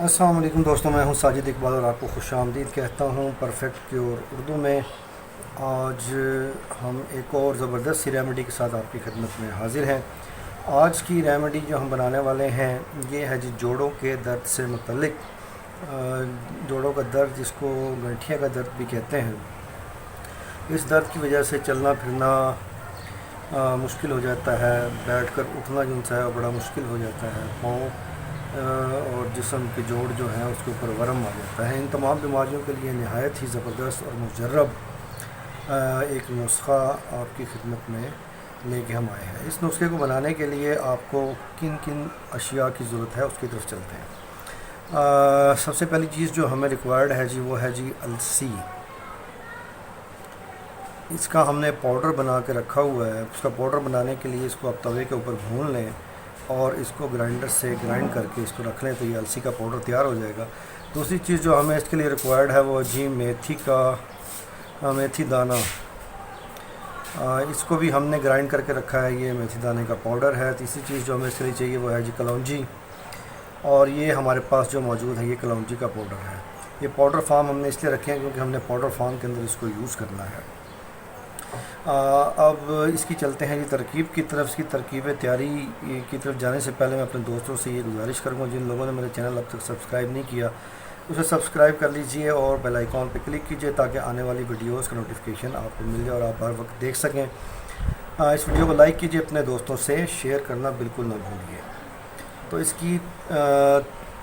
अस्सलाम वालेकुम दोस्तों, मैं हूं साजिद इकबाल और आपको खुशामदीद कहता हूं परफेक्ट क्योर उर्दू में। आज हम एक और ज़बरदस्त सी रेमेडी के साथ आपकी खिदमत में हाज़िर हैं। आज की रेमेडी जो हम बनाने वाले हैं ये है जी जोड़ों के दर्द से मुतल्लिक। जोड़ों का दर्द जिसको गठिया का दर्द भी कहते हैं, इस दर्द की वजह से चलना फिरना मुश्किल हो जाता है, बैठकर उठना जो है बड़ा मुश्किल हो जाता है, पाँव और जिस्म के जोड़ जो हैं उसके ऊपर वरम आ जाता है। इन तमाम बीमारियों के लिए नहायत ही ज़बरदस्त और मुजर्रब एक नुस्खा आपकी खिदमत में लेके हम आए हैं। इस नुस्खे को बनाने के लिए आपको किन किन अशिया की ज़रूरत है उसकी तरफ चलते हैं। सबसे पहली चीज़ जो हमें रिक्वायर्ड है जी वो है जी अलसी। इसका हमने पाउडर बना के रखा हुआ है। उसका पाउडर बनाने के लिए इसको आप तवे के ऊपर भून लें और इसको ग्राइंडर से ग्राइंड करके इसको रख लें तो ये अलसी का पाउडर तैयार हो जाएगा। दूसरी चीज़ जो हमें इसके लिए रिक्वायर्ड है वो जी मेथी दाना। इसको भी हमने ग्राइंड करके रखा है, ये मेथी दाने का पाउडर है। तीसरी चीज़ जो हमें इसके लिए चाहिए वो है जी कलौंजी, और ये हमारे पास जो मौजूद है ये कलौंजी का पाउडर है। ये पाउडर फार्म हमने इसलिए रखे हैं क्योंकि हमने पाउडर फार्म के अंदर इसको यूज़ करना है। अब इसकी चलते हैं जी तरकीब की तरफ। इसकी तरकीब तैयारी की तरफ जाने से पहले मैं अपने दोस्तों से ये गुजारिश करूँगा, जिन लोगों ने मेरे चैनल अब तक सब्सक्राइब नहीं किया उसे सब्सक्राइब कर लीजिए और बेल आइकॉन पर क्लिक कीजिए ताकि आने वाली वीडियोस का नोटिफिकेशन आपको मिल जाए और आप हर वक्त देख सकें। इस वीडियो को लाइक कीजिए, अपने दोस्तों से शेयर करना बिल्कुल ना भूलिए। तो इसकी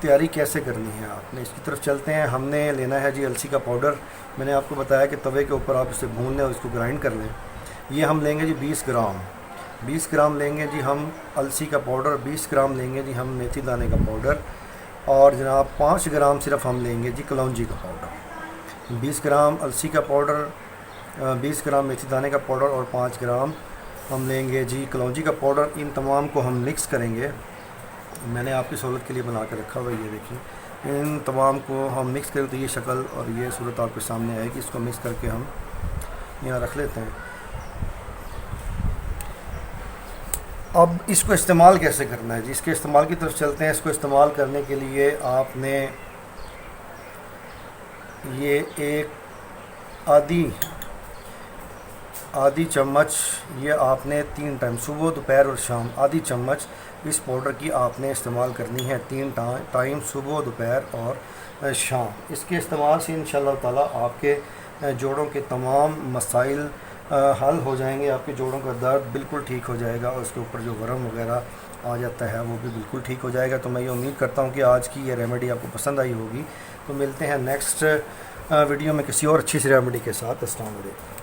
तैयारी कैसे करनी है आपने, इसकी तरफ चलते हैं। हमने लेना है जी अलसी का पाउडर। मैंने आपको बताया कि तवे के ऊपर आप इसे भून लें और इसको ग्राइंड कर लें। ये हम लेंगे जी 20 ग्राम लेंगे जी हम अलसी का पाउडर, 20 ग्राम लेंगे जी हम मेथी दाने का पाउडर, और जनाब 5 ग्राम सिर्फ हम लेंगे जी कलौंजी का पाउडर। 20 ग्राम अलसी का पाउडर, 20 ग्राम मेथी दाने का पाउडर और 5 ग्राम हम लेंगे जी कलौंजी का पाउडर। इन तमाम को हम मिक्स करेंगे। मैंने आपकी सहूलत के लिए बना कर रखा हुआ है, ये देखिए। इन तमाम को हम मिक्स करें तो ये शक्ल और ये सूरत आपके सामने आएगी। इसको मिक्स करके हम यहाँ रख लेते हैं। अब इसको इस्तेमाल कैसे करना है जी, इसके इस्तेमाल की तरफ चलते हैं। इसको इस्तेमाल करने के लिए आपने ये एक आधी चम्मच, ये आपने 3 टाइम सुबह दोपहर और शाम आधी चम्मच इस पाउडर की आपने इस्तेमाल करनी है। 3 टाइम सुबह दोपहर और शाम। इसके इस्तेमाल से इंशाअल्लाह ताला आपके जोड़ों के तमाम मसाइल हल हो जाएंगे। आपके जोड़ों का दर्द बिल्कुल ठीक हो जाएगा और उसके ऊपर जो वरम वगैरह आ जाता है वो भी बिल्कुल ठीक हो जाएगा। तो मैं ये उम्मीद करता हूँ कि आज की ये रेमेडी आपको पसंद आई होगी। तो मिलते हैं नेक्स्ट वीडियो में किसी और अच्छी सी रेमेडी के साथ। अस्सलाम वालेकुम।